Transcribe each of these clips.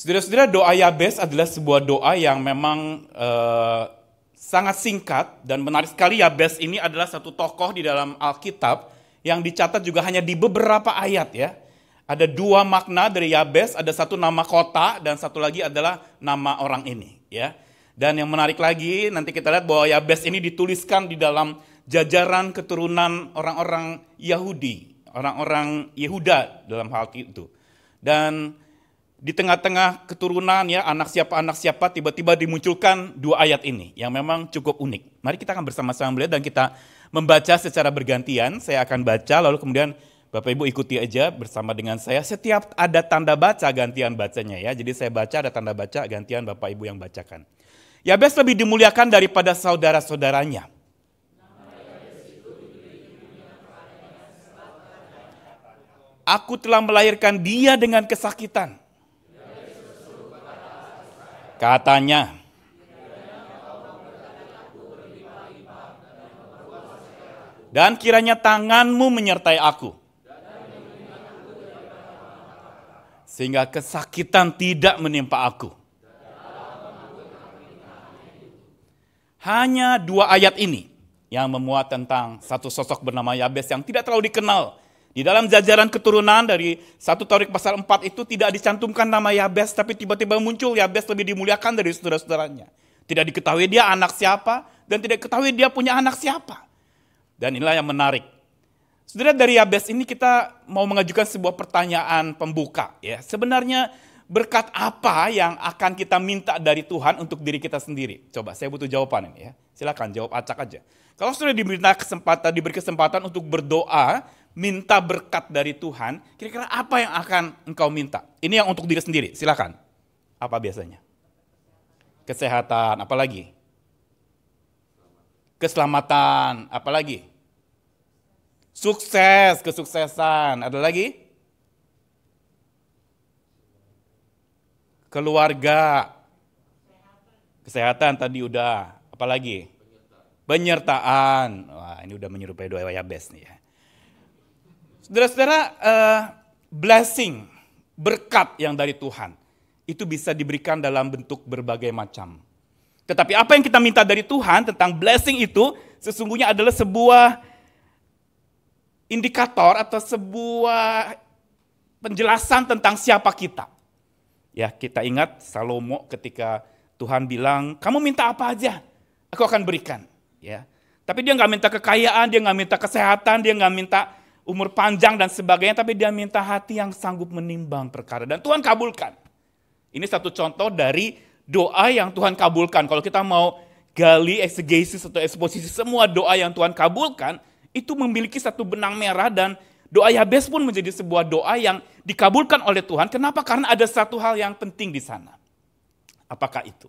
Saudara-saudara, doa Yabes adalah sebuah doa yang memang sangat singkat dan menarik sekali. Yabes ini adalah satu tokoh di dalam Alkitab yang dicatat juga hanya di beberapa ayat ya. Ada dua makna dari Yabes, ada satu nama kota dan satu lagi adalah nama orang ini ya. Dan yang menarik lagi nanti kita lihat bahwa Yabes ini dituliskan di dalam jajaran keturunan orang-orang Yahudi, orang-orang Yehuda dalam hal itu. Dan di tengah-tengah keturunan ya anak siapa tiba-tiba dimunculkan dua ayat ini yang memang cukup unik. Mari kita akan bersama-sama melihat dan kita membaca secara bergantian. Saya akan baca lalu kemudian Bapak Ibu ikuti aja bersama dengan saya. Setiap ada tanda baca gantian bacanya ya. Jadi saya baca ada tanda baca gantian Bapak Ibu yang bacakan. Yabes lebih dimuliakan daripada saudara-saudaranya. Aku telah melahirkan dia dengan kesakitan. Katanya, dan kiranya tanganmu menyertai aku, sehingga kesakitan tidak menimpa aku. Hanya dua ayat ini yang memuat tentang satu sosok bernama Yabes yang tidak terlalu dikenal. Di dalam jajaran keturunan dari 1 Torik pasal 4 itu tidak dicantumkan nama Yabes, tapi tiba-tiba muncul Yabes lebih dimuliakan dari saudara-saudaranya. Tidak diketahui dia anak siapa, dan tidak diketahui dia punya anak siapa. Dan inilah yang menarik. Saudara, dari Yabes ini kita mau mengajukan sebuah pertanyaan pembuka. Ya. Sebenarnya berkat apa yang akan kita minta dari Tuhan untuk diri kita sendiri? Coba, saya butuh jawaban ini ya. Silakan jawab acak aja. Kalau sudah diberi kesempatan untuk berdoa, minta berkat dari Tuhan, kira-kira apa yang akan engkau minta? Ini yang untuk diri sendiri, silakan. Apa biasanya? Kesehatan, apa lagi? Keselamatan, apa lagi? Sukses, kesuksesan, ada lagi? Keluarga, kesehatan tadi udah, apa lagi? Penyertaan, wah ini udah menyerupai doa Yabes nih ya. Saudara-saudara, blessing, berkat yang dari Tuhan, itu bisa diberikan dalam bentuk berbagai macam. Tetapi apa yang kita minta dari Tuhan tentang blessing itu, sesungguhnya adalah sebuah indikator atau sebuah penjelasan tentang siapa kita. Ya, kita ingat Salomo ketika Tuhan bilang, kamu minta apa aja, aku akan berikan. Ya, tapi dia nggak minta kekayaan, dia nggak minta kesehatan, dia nggak minta umur panjang dan sebagainya, tapi dia minta hati yang sanggup menimbang perkara. Dan Tuhan kabulkan. Ini satu contoh dari doa yang Tuhan kabulkan. Kalau kita mau gali eksegesis atau eksposisi semua doa yang Tuhan kabulkan, itu memiliki satu benang merah dan doa Yabes pun menjadi sebuah doa yang dikabulkan oleh Tuhan. Kenapa? Karena ada satu hal yang penting di sana. Apakah itu?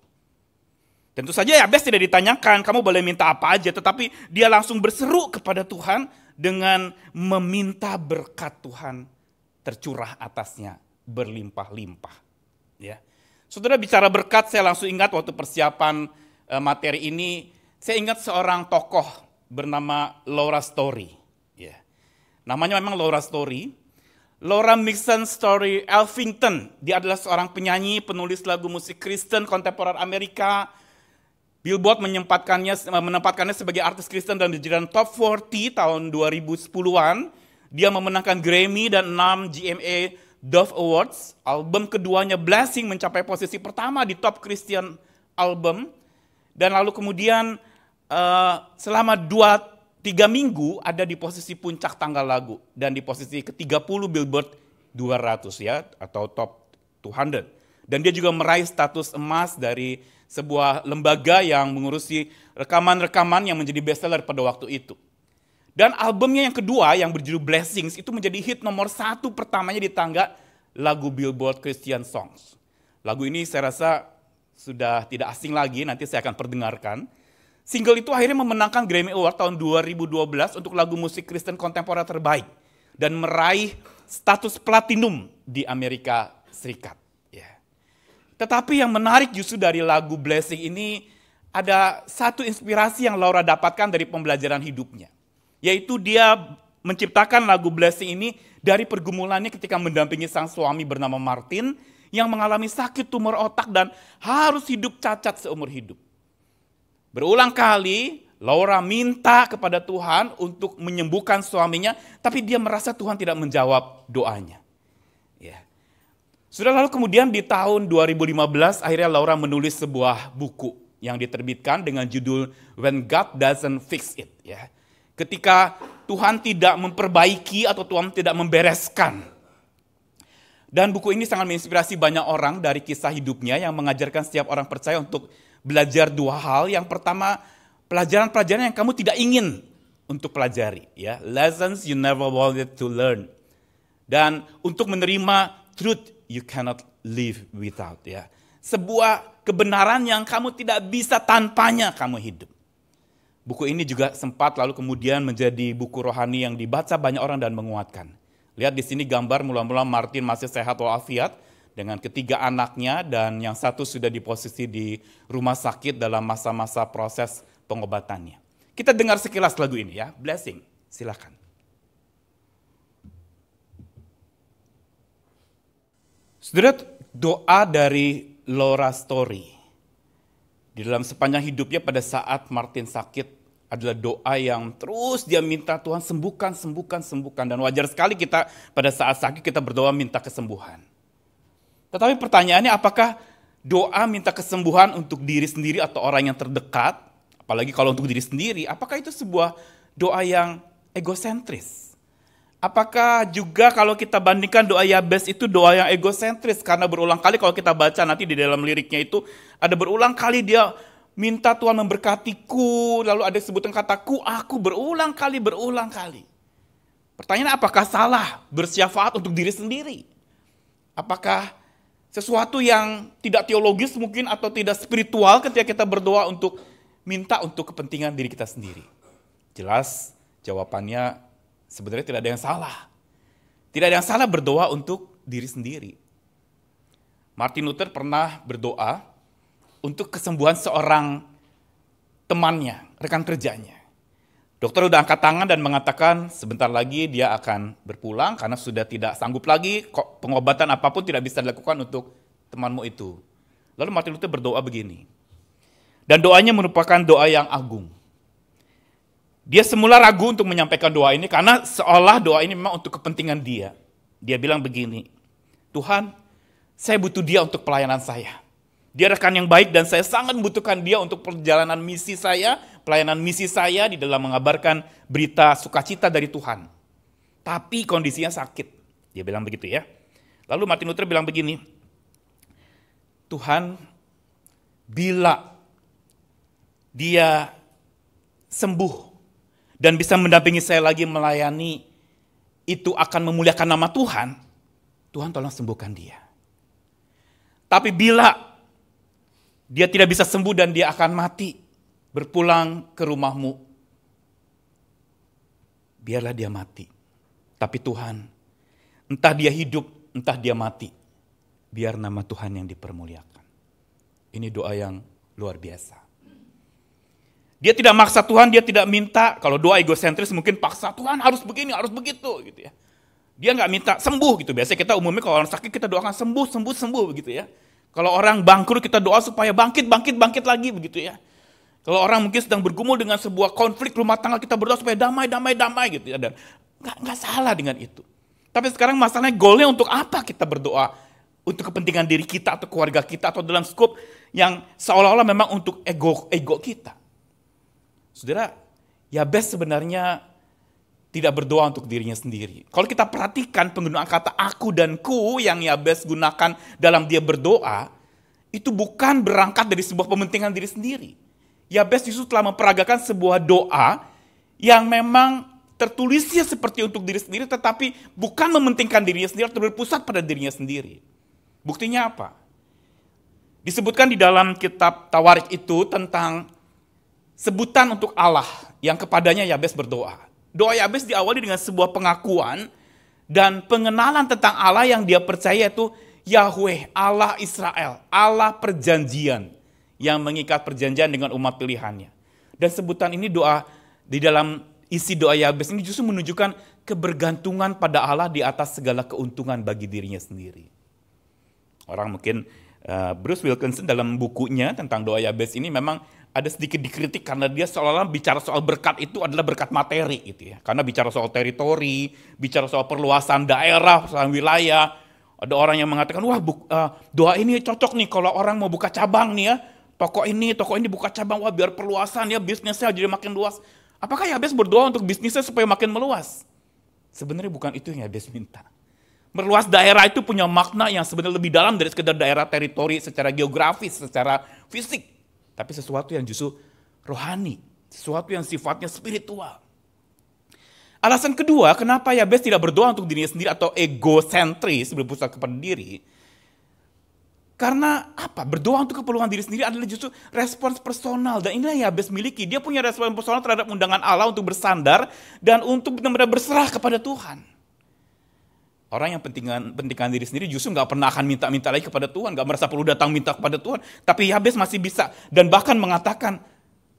Tentu saja Yabes tidak ditanyakan, kamu boleh minta apa aja, tetapi dia langsung berseru kepada Tuhan, dengan meminta berkat Tuhan tercurah atasnya berlimpah-limpah. Ya. Saudara bicara berkat, saya langsung ingat waktu persiapan materi ini, saya ingat seorang tokoh bernama Laura Story. Ya. Namanya memang Laura Story. Laura Mixon Story Elphington, dia adalah seorang penyanyi, penulis lagu musik Kristen kontemporer Amerika. Billboard menempatkannya sebagai artis Kristen dan di jajaran top 40 tahun 2010-an. Dia memenangkan Grammy dan 6 GMA Dove Awards. Album keduanya Blessing mencapai posisi pertama di top Christian album. Dan lalu kemudian selama 2-3 minggu ada di posisi puncak tanggal lagu. Dan di posisi ke-30 Billboard 200 ya, atau top 200. Dan dia juga meraih status emas dari sebuah lembaga yang mengurusi rekaman-rekaman yang menjadi bestseller pada waktu itu. Dan albumnya yang kedua yang berjudul Blessings itu menjadi hit nomor 1 pertamanya di tangga lagu Billboard Christian Songs. Lagu ini saya rasa sudah tidak asing lagi, nanti saya akan perdengarkan. Single itu akhirnya memenangkan Grammy Award tahun 2012 untuk lagu musik Kristen kontemporer terbaik. Dan meraih status platinum di Amerika Serikat. Tetapi yang menarik justru dari lagu Blessing ini ada satu inspirasi yang Laura dapatkan dari pembelajaran hidupnya. Yaitu dia menciptakan lagu Blessing ini dari pergumulannya ketika mendampingi sang suami bernama Martin yang mengalami sakit tumor otak dan harus hidup cacat seumur hidup. Berulang kali Laura minta kepada Tuhan untuk menyembuhkan suaminya, tapi dia merasa Tuhan tidak menjawab doanya. Ya. Sudah lalu kemudian di tahun 2015 akhirnya Laura menulis sebuah buku yang diterbitkan dengan judul When God Doesn't Fix It. Ya. Ketika Tuhan tidak memperbaiki atau Tuhan tidak membereskan. Dan buku ini sangat menginspirasi banyak orang dari kisah hidupnya yang mengajarkan setiap orang percaya untuk belajar dua hal. Yang pertama, pelajaran-pelajaran yang kamu tidak ingin untuk pelajari. Ya. Lessons you never wanted to learn. Dan untuk menerima truth you cannot live without. Ya. Sebuah kebenaran yang kamu tidak bisa tanpanya kamu hidup. Buku ini juga sempat lalu kemudian menjadi buku rohani yang dibaca banyak orang dan menguatkan. Lihat di sini gambar mula-mula Martin masih sehat walafiat dengan ketiga anaknya dan yang satu sudah di posisi di rumah sakit dalam masa-masa proses pengobatannya. Kita dengar sekilas lagu ini ya, Blessing, silakan. Saudara, doa dari Laura Story di dalam sepanjang hidupnya pada saat Martin sakit adalah doa yang terus dia minta Tuhan sembuhkan, sembuhkan, sembuhkan. Dan wajar sekali kita pada saat sakit kita berdoa minta kesembuhan. Tetapi pertanyaannya apakah doa minta kesembuhan untuk diri sendiri atau orang yang terdekat, apalagi kalau untuk diri sendiri, apakah itu sebuah doa yang egosentris? Apakah juga kalau kita bandingkan doa Yabes itu doa yang egosentris? Karena berulang kali kalau kita baca nanti di dalam liriknya itu ada berulang kali dia minta Tuhan memberkatiku, lalu ada sebutan kataku, aku berulang kali. Pertanyaannya apakah salah bersyafaat untuk diri sendiri? Apakah sesuatu yang tidak teologis mungkin atau tidak spiritual ketika kita berdoa untuk minta untuk kepentingan diri kita sendiri? Jelas jawabannya sebenarnya tidak ada yang salah. Tidak ada yang salah berdoa untuk diri sendiri. Martin Luther pernah berdoa untuk kesembuhan seorang temannya, rekan kerjanya. Dokter udah angkat tangan dan mengatakan sebentar lagi dia akan berpulang karena sudah tidak sanggup lagi, pengobatan apapun tidak bisa dilakukan untuk temanmu itu. Lalu Martin Luther berdoa begini. Dan doanya merupakan doa yang agung. Dia semula ragu untuk menyampaikan doa ini karena seolah doa ini memang untuk kepentingan dia. Dia bilang begini, Tuhan, saya butuh dia untuk pelayanan saya. Dia rekan yang baik dan saya sangat membutuhkan dia untuk perjalanan misi saya, pelayanan misi saya di dalam mengabarkan berita sukacita dari Tuhan. Tapi kondisinya sakit. Dia bilang begitu ya. Lalu Martin Luther bilang begini, Tuhan, bila dia sembuh dan bisa mendampingi saya lagi melayani, itu akan memuliakan nama Tuhan, Tuhan tolong sembuhkan dia. Tapi bila dia tidak bisa sembuh dan dia akan mati, berpulang ke rumahmu, biarlah dia mati. Tapi Tuhan, entah dia hidup, entah dia mati, biar nama Tuhan yang dipermuliakan. Ini doa yang luar biasa. Dia tidak maksa Tuhan, dia tidak minta. Kalau doa egosentris mungkin paksa Tuhan harus begini, harus begitu gitu ya. Dia nggak minta sembuh gitu. Biasanya kita umumnya kalau orang sakit kita doakan sembuh begitu ya. Kalau orang bangkrut kita doa supaya bangkit lagi begitu ya. Kalau orang mungkin sedang bergumul dengan sebuah konflik rumah tangga kita berdoa supaya damai gitu ya. Dan nggak salah dengan itu. Tapi sekarang masalahnya goalnya untuk apa kita berdoa? Untuk kepentingan diri kita atau keluarga kita atau dalam skop yang seolah-olah memang untuk ego kita. Saudara, Yabes sebenarnya tidak berdoa untuk dirinya sendiri. Kalau kita perhatikan penggunaan kata aku dan ku yang Yabes gunakan dalam dia berdoa, itu bukan berangkat dari sebuah kepentingan diri sendiri. Yabes justru telah memperagakan sebuah doa yang memang tertulisnya seperti untuk diri sendiri, tetapi bukan mementingkan dirinya sendiri atau berpusat pada dirinya sendiri. Buktinya apa? Disebutkan di dalam kitab Tawarik itu tentang sebutan untuk Allah yang kepadanya Yabes berdoa. Doa Yabes diawali dengan sebuah pengakuan dan pengenalan tentang Allah yang dia percaya itu Yahweh, Allah Israel, Allah perjanjian yang mengikat perjanjian dengan umat pilihannya. Dan sebutan ini doa di dalam isi doa Yabes ini justru menunjukkan kebergantungan pada Allah di atas segala keuntungan bagi dirinya sendiri. Orang mungkin Bruce Wilkinson dalam bukunya tentang doa Yabes ini memang ada sedikit dikritik karena dia seolah-olah bicara soal berkat itu adalah berkat materi gitu ya. Karena bicara soal teritori, bicara soal perluasan daerah, perluasan wilayah. Ada orang yang mengatakan, wah doa ini cocok nih kalau orang mau buka cabang nih ya. Toko ini buka cabang, wah biar perluasan ya bisnisnya jadi makin luas. Apakah Yabes berdoa untuk bisnisnya supaya makin meluas? Sebenarnya bukan itu yang Yabes minta. Meluas daerah itu punya makna yang sebenarnya lebih dalam dari sekedar daerah teritori secara geografis, secara fisik. Tapi sesuatu yang justru rohani, sesuatu yang sifatnya spiritual. Alasan kedua, kenapa Yabes tidak berdoa untuk dirinya sendiri atau egosentris, berpusat kepada diri. Karena apa? Berdoa untuk keperluan diri sendiri adalah justru respons personal. Dan inilah yang Yabes miliki. Dia punya respons personal terhadap undangan Allah untuk bersandar dan untuk benar-benar berserah kepada Tuhan. Orang yang pentingkan diri sendiri justru gak pernah akan minta-minta lagi kepada Tuhan. Gak merasa perlu datang minta kepada Tuhan. Tapi Yabes masih bisa. Dan bahkan mengatakan,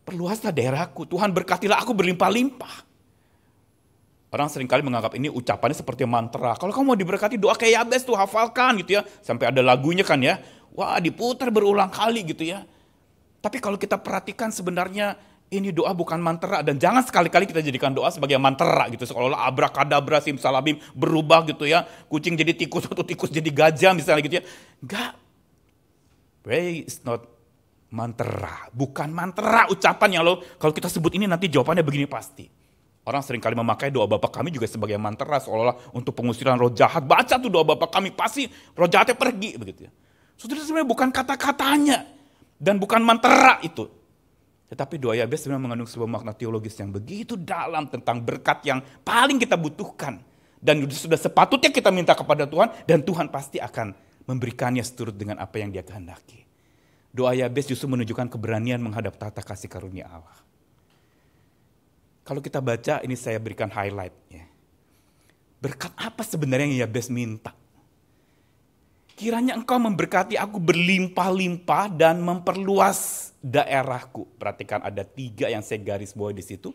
perluaslah daerahku. Tuhan berkatilah aku berlimpah-limpah. Orang seringkali menganggap ini ucapannya seperti mantra. Kalau kamu mau diberkati, doa kayak Yabes tuh, hafalkan gitu ya. Sampai ada lagunya kan ya. Wah, diputar berulang kali gitu ya. Tapi kalau kita perhatikan sebenarnya ini doa bukan mantra. Dan jangan sekali-kali kita jadikan doa sebagai mantra gitu. Seolah-olah abrakadabra, simsalabim berubah gitu ya. Kucing jadi tikus atau tikus jadi gajah misalnya gitu ya. Enggak. Pray is not mantra. Bukan mantra ucapan yang kalau kita sebut ini nanti jawabannya begini pasti. Orang seringkali memakai doa Bapa kami juga sebagai mantra seolah-olah untuk pengusiran roh jahat. Baca tuh doa Bapa kami, pasti roh jahatnya pergi begitu ya. Saudara, sebenarnya bukan kata-katanya dan bukan mantra itu. Tetapi doa Yabes sebenarnya mengandung sebuah makna teologis yang begitu dalam tentang berkat yang paling kita butuhkan. Dan sudah sepatutnya kita minta kepada Tuhan dan Tuhan pasti akan memberikannya seturut dengan apa yang Dia kehendaki. Doa Yabes justru menunjukkan keberanian menghadap tata kasih karunia Allah. Kalau kita baca, ini saya berikan highlight ya. Berkat apa sebenarnya yang Yabes minta? Kiranya engkau memberkati aku berlimpah-limpah dan memperluas daerahku. Perhatikan ada 3 yang saya garis bawahi di situ.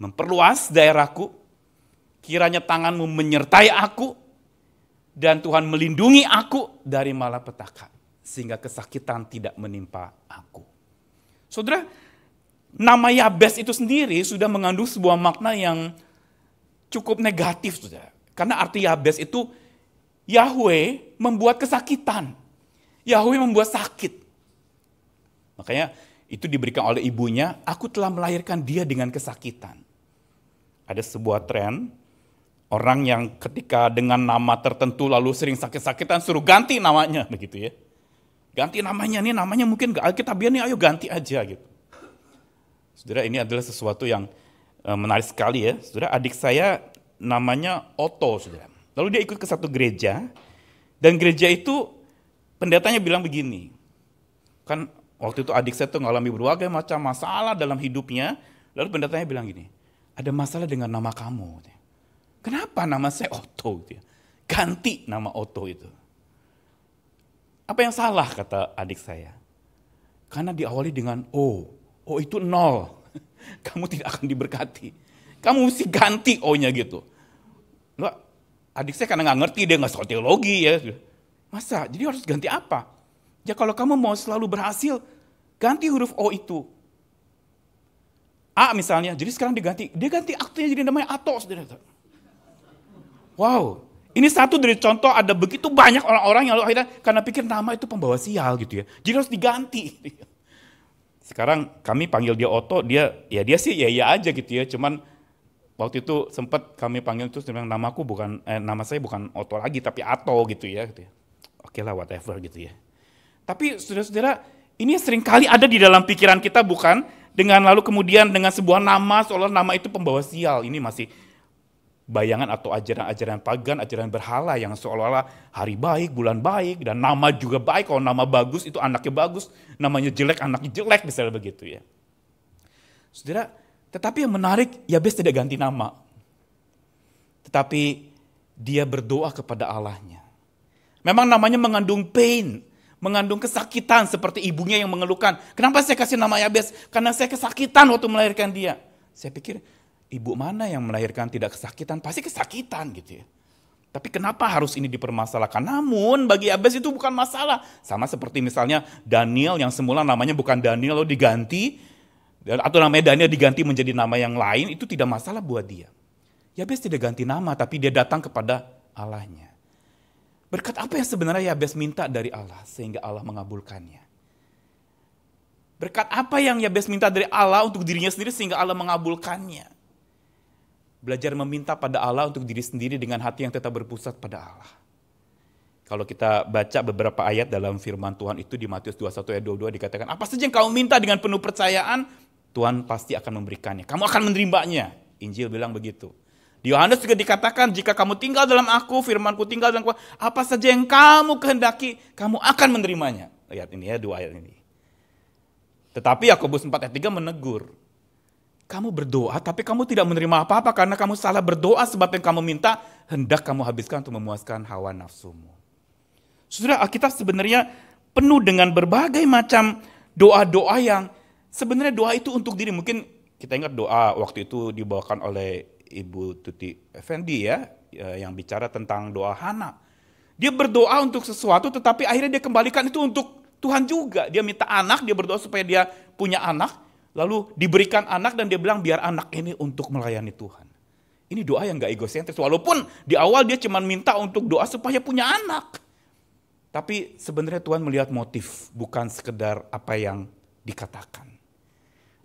Memperluas daerahku, kiranya tanganmu menyertai aku, dan Tuhan melindungi aku dari malapetaka. Sehingga kesakitan tidak menimpa aku. Saudara, nama Yabes itu sendiri sudah mengandung sebuah makna yang cukup negatif. Saudara. Karena arti Yabes itu Yahweh membuat kesakitan. Yahweh membuat sakit. Makanya itu diberikan oleh ibunya, aku telah melahirkan dia dengan kesakitan. Ada sebuah tren, orang yang ketika dengan nama tertentu lalu sering sakit-sakitan suruh ganti namanya. Begitu ya. Ganti namanya, nih namanya mungkin gak alkitabiah nih, ayo ganti aja gitu. Saudara, ini adalah sesuatu yang menarik sekali ya. Saudara, adik saya namanya Otto, saudara. Lalu dia ikut ke satu gereja, dan gereja itu pendetanya bilang begini. Kan waktu itu adik saya tuh mengalami berbagai macam masalah dalam hidupnya, lalu pendetanya bilang gini, ada masalah dengan nama kamu. Kenapa nama saya Otto? Ganti nama Otto itu. Apa yang salah, kata adik saya? Karena diawali dengan O. O itu 0. Kamu tidak akan diberkati. Kamu mesti ganti O-nya gitu. Loh, adik saya karena gak ngerti, dia gak soal teologi ya. Masa? Jadi harus ganti apa? Ya kalau kamu mau selalu berhasil, ganti huruf O itu. A misalnya, jadi sekarang dia ganti aktunya jadi namanya Ato. Wow, ini satu dari contoh ada begitu banyak orang-orang yang akhirnya karena pikir nama itu pembawa sial gitu ya. Jadi harus diganti. Sekarang kami panggil dia Otto, dia sih ya aja gitu ya. Cuman waktu itu sempat kami panggil terus dia bilang nama saya bukan Otto lagi tapi Ato gitu ya. Oke lah whatever gitu ya. Tapi saudara-saudara, ini seringkali ada di dalam pikiran kita bukan dengan lalu kemudian dengan sebuah nama seolah nama itu pembawa sial. Ini masih bayangan atau ajaran-ajaran pagan, ajaran berhala yang seolah-olah hari baik, bulan baik, dan nama juga baik. Kalau nama bagus itu anaknya bagus, namanya jelek anaknya jelek, misalnya begitu ya. Saudara, tetapi yang menarik, Yabes tidak ganti nama. Tetapi dia berdoa kepada Allahnya. Memang namanya mengandung pain, mengandung kesakitan seperti ibunya yang mengeluhkan. Kenapa saya kasih nama Yabes? Karena saya kesakitan waktu melahirkan dia. Saya pikir, ibu mana yang melahirkan tidak kesakitan? Pasti kesakitan gitu ya. Tapi kenapa harus ini dipermasalahkan? Namun bagi Yabes itu bukan masalah. Sama seperti misalnya Daniel yang semula namanya bukan Daniel lalu diganti, atau namanya Daniel diganti menjadi nama yang lain, itu tidak masalah buat dia. Yabes tidak ganti nama, tapi dia datang kepada Allahnya. Berkat apa yang sebenarnya Yabes minta dari Allah sehingga Allah mengabulkannya? Berkat apa yang Yabes minta dari Allah untuk dirinya sendiri sehingga Allah mengabulkannya? Belajar meminta pada Allah untuk diri sendiri dengan hati yang tetap berpusat pada Allah. Kalau kita baca beberapa ayat dalam firman Tuhan itu di Matius 21 ayat 22 dikatakan, apa saja yang kamu minta dengan penuh percayaan, Tuhan pasti akan memberikannya. Kamu akan menerimanya. Injil bilang begitu. Di Yohanes juga dikatakan, jika kamu tinggal dalam aku, firmanku tinggal dalam aku, apa saja yang kamu kehendaki, kamu akan menerimanya. Lihat ini ya, 2 ayat ini. Tetapi Yakobus 4 ayat 3 menegur, kamu berdoa tapi kamu tidak menerima apa-apa karena kamu salah berdoa, sebab yang kamu minta hendak kamu habiskan untuk memuaskan hawa nafsumu. Saudara, Alkitab sebenarnya penuh dengan berbagai macam doa-doa yang sebenarnya doa itu untuk diri. Mungkin kita ingat doa waktu itu dibawakan oleh Ibu Tuti Effendi ya, yang bicara tentang doa Hana. Dia berdoa untuk sesuatu tetapi akhirnya dia kembalikan itu untuk Tuhan juga. Dia minta anak, dia berdoa supaya dia punya anak. Lalu diberikan anak dan dia bilang biar anak ini untuk melayani Tuhan. Ini doa yang gak egosentris. Walaupun di awal dia cuma minta untuk doa supaya punya anak. Tapi sebenarnya Tuhan melihat motif, bukan sekedar apa yang dikatakan.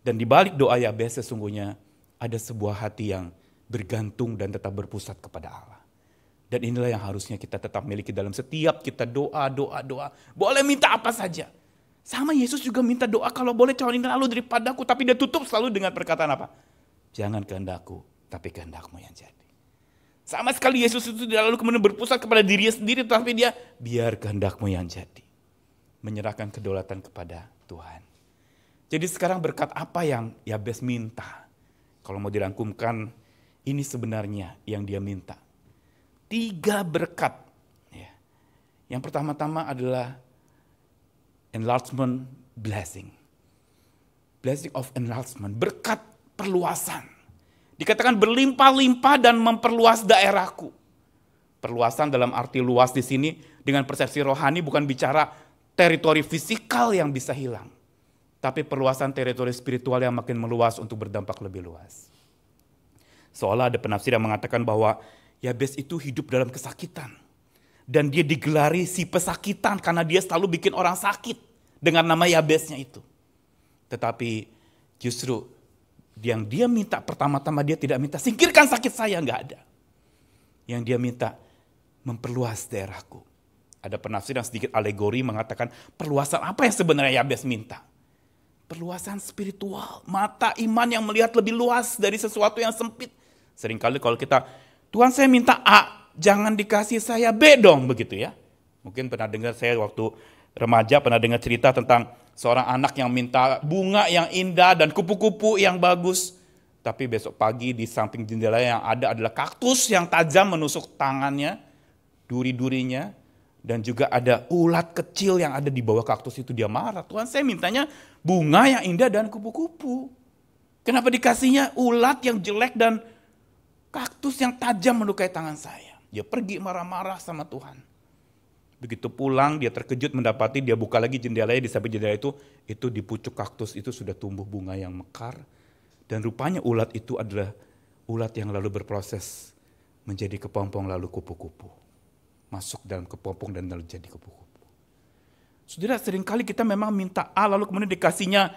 Dan di balik doa Yabes sesungguhnya ada sebuah hati yang bergantung dan tetap berpusat kepada Allah. Dan inilah yang harusnya kita tetap miliki dalam setiap kita doa. Boleh minta apa saja. Sama Yesus juga minta doa, kalau boleh cawan ini lalu daripadaku. Tapi dia tutup selalu dengan perkataan apa? Jangan kehendakku, tapi kehendakmu yang jadi. Sama sekali Yesus itu tidak lalu kemudian berpusat kepada dirinya sendiri. Tapi dia, biar kehendakmu yang jadi. Menyerahkan kedaulatan kepada Tuhan. Jadi sekarang berkat apa yang Yabes minta? Kalau mau dirangkumkan, ini sebenarnya yang dia minta. 3 berkat. Yang pertama-tama adalah enlargement blessing. Blessing of enlargement. Berkat perluasan. Dikatakan berlimpah-limpah dan memperluas daerahku. Perluasan dalam arti luas di sini dengan persepsi rohani bukan bicara teritori fisikal yang bisa hilang. Tapi perluasan teritori spiritual yang makin meluas untuk berdampak lebih luas. Seolah ada penafsir yang mengatakan bahwa Yabes itu hidup dalam kesakitan. Dan dia digelari si pesakitan karena dia selalu bikin orang sakit dengan nama Yabesnya itu. Tetapi justru yang dia minta pertama-tama dia tidak minta singkirkan sakit saya, enggak ada. Yang dia minta memperluas daerahku. Ada penafsir yang sedikit alegori mengatakan perluasan apa yang sebenarnya Yabes minta? Perluasan spiritual, mata iman yang melihat lebih luas dari sesuatu yang sempit. Seringkali kalau kita, Tuhan saya minta A, jangan dikasih saya B dong, begitu ya. Mungkin pernah dengar saya waktu remaja, pernah dengar cerita tentang seorang anak yang minta bunga yang indah dan kupu-kupu yang bagus. Tapi besok pagi di samping jendela yang ada adalah kaktus yang tajam menusuk tangannya, duri-durinya. Dan juga ada ulat kecil yang ada di bawah kaktus itu. Dia marah, Tuhan saya mintanya bunga yang indah dan kupu-kupu. Kenapa dikasihnya ulat yang jelek dan kaktus yang tajam melukai tangan saya? Dia pergi marah-marah sama Tuhan. Begitu pulang dia terkejut mendapati dia buka lagi jendelanya, di samping jendela itu di pucuk kaktus itu sudah tumbuh bunga yang mekar. Dan rupanya ulat itu adalah ulat yang lalu berproses menjadi kepompong lalu kupu-kupu. Masuk dalam kepompong dan lalu jadi kupu-kupu. Saudara, seringkali kita memang minta A lalu kemudian dikasihnya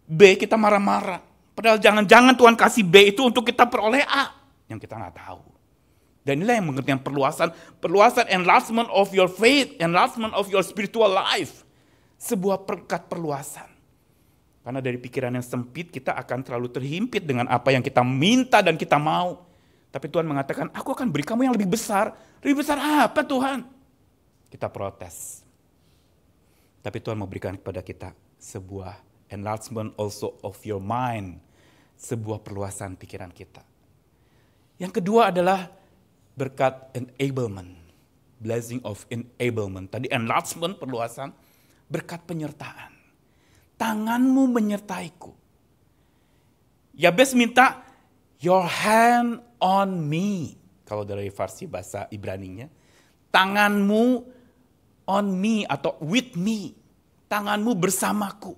B, kita marah-marah. Padahal jangan-jangan Tuhan kasih B itu untuk kita peroleh A yang kita nggak tahu. Dan inilah yang mengerti perluasan enlargement of your faith, enlargement of your spiritual life. Sebuah berkat perluasan. Karena dari pikiran yang sempit kita akan terlalu terhimpit dengan apa yang kita minta dan kita mau. Tapi Tuhan mengatakan, aku akan beri kamu yang lebih besar. Lebih besar apa Tuhan? Kita protes. Tapi Tuhan memberikan kepada kita sebuah enlargement also of your mind. Sebuah perluasan pikiran kita. Yang kedua adalah berkat enablement. Blessing of enablement. Tadi enlargement, perluasan. Berkat penyertaan. Tanganmu menyertaiku. Yabes minta, your hand on me. Kalau dari versi bahasa Ibraninya, tanganmu on me atau with me, tanganmu bersamaku.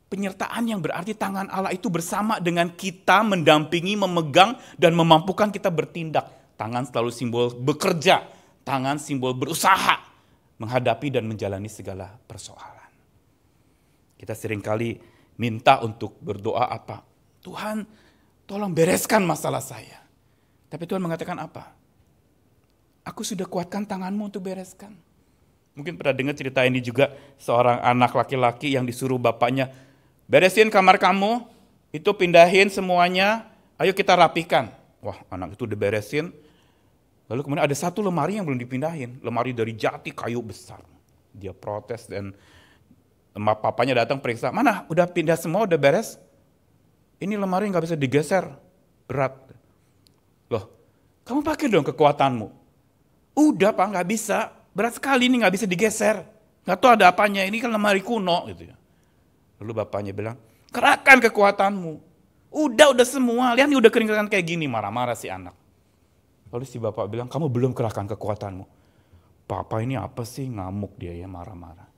Penyertaan yang berarti tangan Allah itu bersama dengan kita, mendampingi, memegang, dan memampukan kita bertindak. Tangan selalu simbol bekerja, tangan simbol berusaha, menghadapi dan menjalani segala persoalan. Kita seringkali minta untuk berdoa apa? Tuhan, tolong bereskan masalah saya. Tapi Tuhan mengatakan apa? Aku sudah kuatkan tanganmu untuk bereskan. Mungkin pernah dengar cerita ini juga, seorang anak laki-laki yang disuruh bapaknya, beresin kamar kamu, itu pindahin semuanya, ayo kita rapikan. Wah, anak itu udah beresin. Lalu kemudian ada satu lemari yang belum dipindahin, lemari dari jati kayu besar. Dia protes dan papanya datang periksa, mana udah pindah semua, udah beres? Ini lemari nggak bisa digeser, berat. Loh, kamu pakai dong kekuatanmu. Udah Pak, nggak bisa, berat sekali ini nggak bisa digeser. Nggak tahu ada apanya, ini kan lemari kuno gitu ya. Lalu bapaknya bilang, kerahkan kekuatanmu. Udah semua, lihat nih udah keringetan kayak gini, marah-marah si anak. Lalu si bapak bilang, kamu belum kerahkan kekuatanmu. Papa ini apa sih, ngamuk dia ya, marah-marah.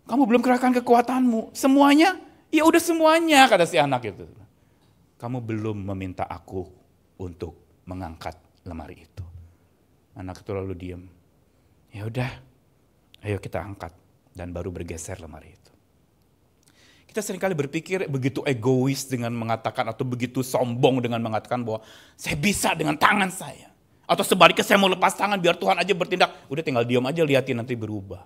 Kamu belum kerahkan kekuatanmu, semuanya? Ya udah semuanya, kata si anak itu. Kamu belum meminta aku untuk mengangkat lemari itu. Anak itu lalu diam. Ya udah, ayo kita angkat, dan baru bergeser lemari itu. Kita seringkali berpikir begitu egois dengan mengatakan atau begitu sombong dengan mengatakan bahwa saya bisa dengan tangan saya. Atau sebaliknya saya mau lepas tangan biar Tuhan aja bertindak. Udah tinggal diam aja, liatin nanti berubah.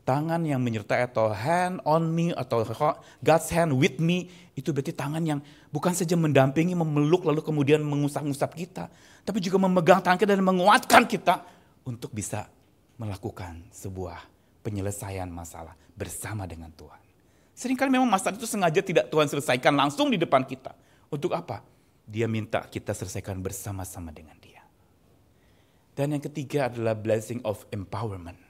Tangan yang menyertai atau hand on me atau God's hand with me, itu berarti tangan yang bukan saja mendampingi, memeluk lalu kemudian mengusap-ngusap kita. Tapi juga memegang tangan kita dan menguatkan kita untuk bisa melakukan sebuah penyelesaian masalah bersama dengan Tuhan. Seringkali memang masalah itu sengaja tidak Tuhan selesaikan langsung di depan kita. Untuk apa? Dia minta kita selesaikan bersama-sama dengan Dia. Dan yang ketiga adalah blessing of empowerment.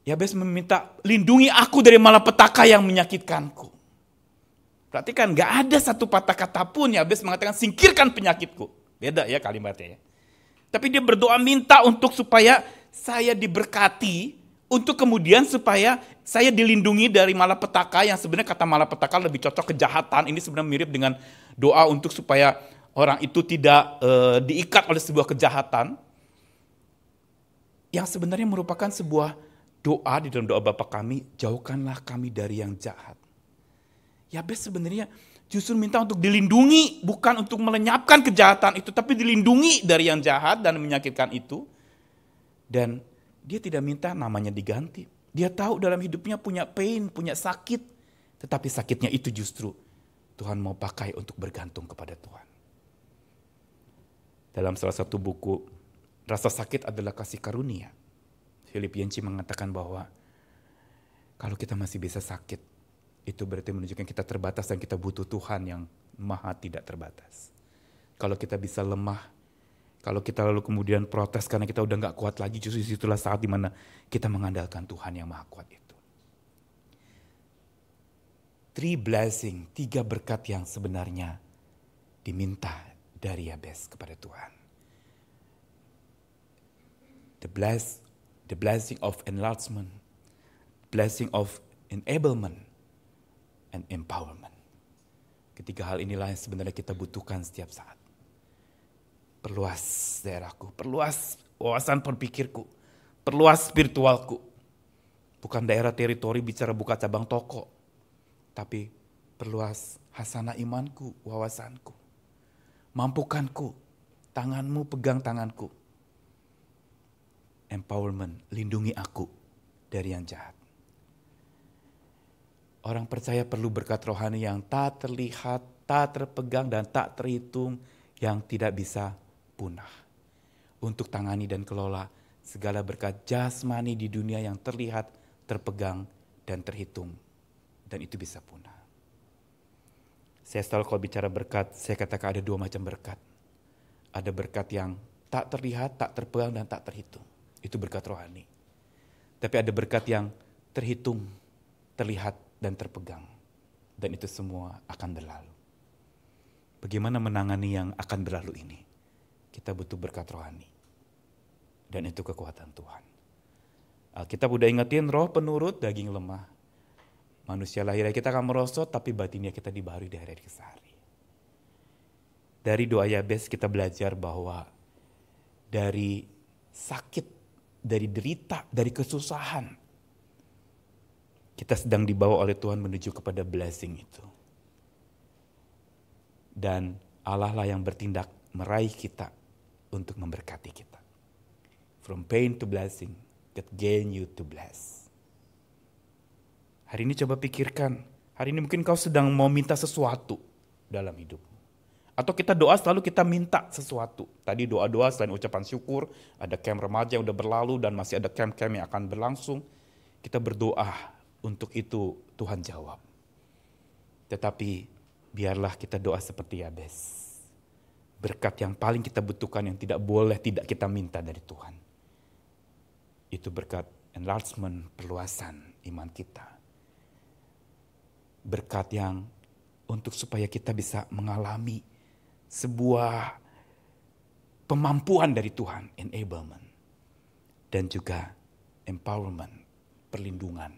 Yabes meminta, lindungi aku dari malapetaka yang menyakitkanku. Perhatikan, gak ada satu patah kata pun Yabes mengatakan singkirkan penyakitku. Beda ya kalimatnya ya. Tapi dia berdoa minta untuk supaya saya diberkati, untuk kemudian supaya saya dilindungi dari malapetaka, yang sebenarnya kata malapetaka lebih cocok kejahatan. Ini sebenarnya mirip dengan doa untuk supaya orang itu tidak diikat oleh sebuah kejahatan. Yang sebenarnya merupakan sebuah doa di dalam doa Bapa kami, jauhkanlah kami dari yang jahat. Yabes sebenarnya justru minta untuk dilindungi, bukan untuk melenyapkan kejahatan itu, tapi dilindungi dari yang jahat dan menyakitkan itu. Dan dia tidak minta namanya diganti. Dia tahu dalam hidupnya punya pain, punya sakit. Tetapi sakitnya itu justru Tuhan mau pakai untuk bergantung kepada Tuhan. Dalam salah satu buku, Rasa Sakit Adalah Kasih Karunia, Philip Yancey mengatakan bahwa kalau kita masih bisa sakit, itu berarti menunjukkan kita terbatas dan kita butuh Tuhan yang maha tidak terbatas. Kalau kita bisa lemah, kalau kita lalu kemudian protes karena kita udah gak kuat lagi, justru disitulah saat dimana kita mengandalkan Tuhan yang maha kuat itu. 3 blessing, 3 berkat yang sebenarnya diminta dari Yabes kepada Tuhan. The blessing of enlargement, blessing of enablement, and empowerment. Ketiga hal inilah yang sebenarnya kita butuhkan setiap saat. Perluas daerahku, perluas wawasan berpikirku, perluas spiritualku. Bukan daerah teritori bicara buka cabang toko, tapi perluas hasanah imanku, wawasanku. Mampukanku, tanganmu pegang tanganku. Empowerment, lindungi aku dari yang jahat. Orang percaya perlu berkat rohani yang tak terlihat, tak terpegang, dan tak terhitung, yang tidak bisa punah. Untuk tangani dan kelola segala berkat jasmani di dunia yang terlihat, terpegang, dan terhitung. Dan itu bisa punah. Saya selalu kalau bicara berkat, saya katakan ada 2 macam berkat. Ada berkat yang tak terlihat, tak terpegang, dan tak terhitung. Itu berkat rohani. Tapi ada berkat yang terhitung, terlihat, dan terpegang. Dan itu semua akan berlalu. bagaimana menangani yang akan berlalu ini. Kita butuh berkat rohani. Dan itu kekuatan Tuhan. Alkitab udah ingetin roh penurut, daging lemah. Manusia lahirnya kita akan merosot, tapi batinnya kita dibaharui dari hari ke hari. Dari doa Yabes kita belajar bahwa dari sakit, dari derita, dari kesusahan, kita sedang dibawa oleh Tuhan menuju kepada blessing itu. Dan Allah lah yang bertindak meraih kita untuk memberkati kita. From pain to blessing, God gain you to bless. Hari ini coba pikirkan, hari ini mungkin kau sedang mau minta sesuatu dalam hidupmu. Atau kita doa selalu kita minta sesuatu. Tadi doa-doa selain ucapan syukur, ada camp remaja yang udah berlalu dan masih ada camp-camp yang akan berlangsung. Kita berdoa untuk itu Tuhan jawab. Tetapi biarlah kita doa seperti Yabes. Berkat yang paling kita butuhkan yang tidak boleh tidak kita minta dari Tuhan. Itu berkat enlargement, perluasan iman kita. Berkat yang untuk supaya kita bisa mengalami sebuah pemampuan dari Tuhan, enablement. Dan juga empowerment, perlindungan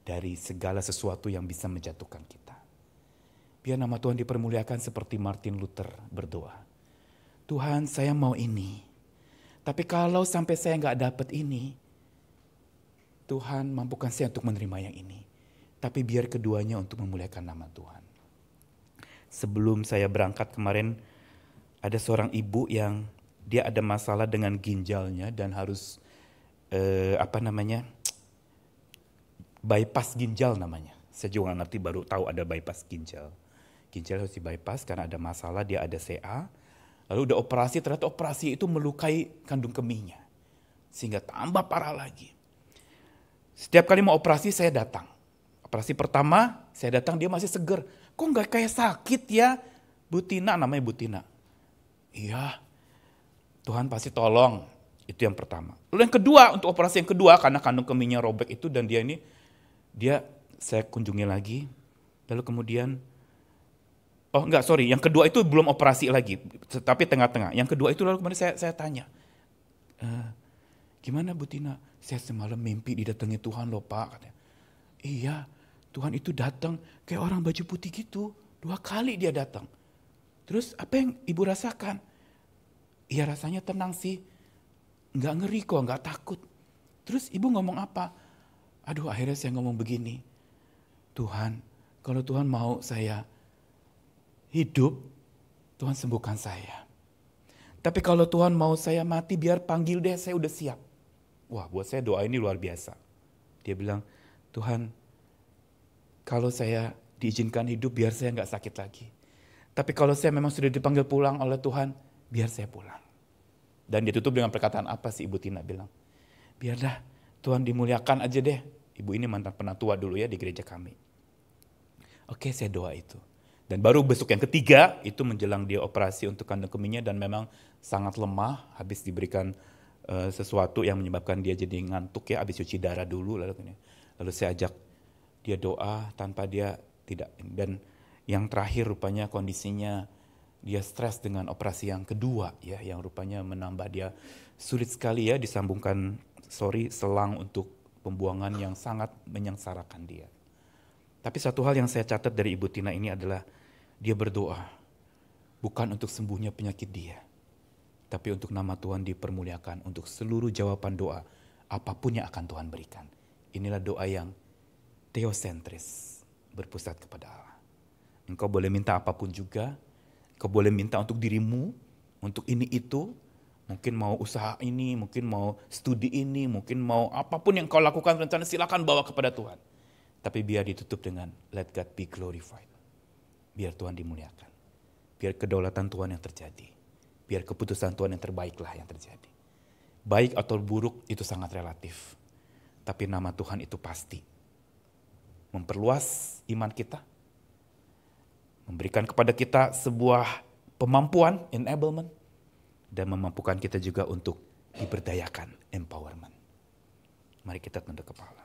dari segala sesuatu yang bisa menjatuhkan kita. Biar nama Tuhan dipermuliakan seperti Martin Luther berdoa. Tuhan, saya mau ini. Tapi kalau sampai saya nggak dapat ini, Tuhan mampukan saya untuk menerima yang ini. Tapi biar keduanya untuk memuliakan nama Tuhan. Sebelum saya berangkat kemarin, ada seorang ibu yang dia ada masalah dengan ginjalnya dan harus bypass ginjal namanya. Saya juga nggak ngerti, baru tahu ada bypass ginjal. Ginjal harus di bypass karena ada masalah, dia ada CA. Lalu udah operasi, ternyata operasi itu melukai kandung kemihnya. Sehingga tambah parah lagi. Setiap kali mau operasi saya datang. Operasi pertama saya datang dia masih seger. Kok gak kayak sakit ya? Bu Tina, namanya Bu Tina. Iya, Tuhan pasti tolong. Itu yang pertama. Lalu yang kedua, untuk operasi yang kedua karena kandung kemihnya robek itu dan saya kunjungi lagi. Lalu kemudian yang kedua itu belum operasi lagi, tapi tengah-tengah. Yang kedua itu lalu kemudian saya tanya, gimana Bu Tina? Saya semalam mimpi didatangi Tuhan loh Pak. Katanya. Iya, Tuhan itu datang kayak orang baju putih gitu. 2 kali dia datang. Terus apa yang Ibu rasakan? Iya rasanya tenang sih, nggak ngeri kok, nggak takut. Terus Ibu ngomong apa? Aduh akhirnya saya ngomong begini, Tuhan, kalau Tuhan mau saya hidup, Tuhan sembuhkan saya. Tapi kalau Tuhan mau saya mati, biar panggil deh, saya udah siap. Wah, buat saya doa ini luar biasa. Dia bilang, Tuhan, kalau saya diizinkan hidup, biar saya gak sakit lagi. Tapi kalau saya memang sudah dipanggil pulang oleh Tuhan, biar saya pulang. Dan dia tutup dengan perkataan apa sih Ibu Tina bilang? Biarlah Tuhan dimuliakan aja deh. Ibu ini mantan penatua dulu ya di gereja kami. Oke, saya doa itu. Dan baru besok yang ketiga itu menjelang dia operasi untuk kandung kemihnya dan memang sangat lemah, habis diberikan sesuatu yang menyebabkan dia jadi ngantuk ya, habis cuci darah dulu lalu saya ajak dia doa tanpa dia tidak. Dan yang terakhir rupanya kondisinya dia stres dengan operasi yang kedua ya, yang rupanya menambah dia sulit sekali ya disambungkan selang untuk pembuangan yang sangat menyengsarakan dia. Tapi satu hal yang saya catat dari Ibu Tina ini adalah dia berdoa bukan untuk sembuhnya penyakit dia, tapi untuk nama Tuhan dipermuliakan, untuk seluruh jawaban doa apapun yang akan Tuhan berikan. Inilah doa yang teosentris, berpusat kepada Allah. Engkau boleh minta apapun juga, engkau boleh minta untuk dirimu, untuk ini itu, mungkin mau usaha ini, mungkin mau studi ini, mungkin mau apapun yang kau lakukan rencana silakan bawa kepada Tuhan. Tapi biar ditutup dengan let God be glorified. Biar Tuhan dimuliakan. Biar kedaulatan Tuhan yang terjadi. Biar keputusan Tuhan yang terbaiklah yang terjadi. Baik atau buruk itu sangat relatif. Tapi nama Tuhan itu pasti. Memperluas iman kita. Memberikan kepada kita sebuah pemampuan, enablement. Dan memampukan kita juga untuk diberdayakan, empowerment. Mari kita tunduk kepala.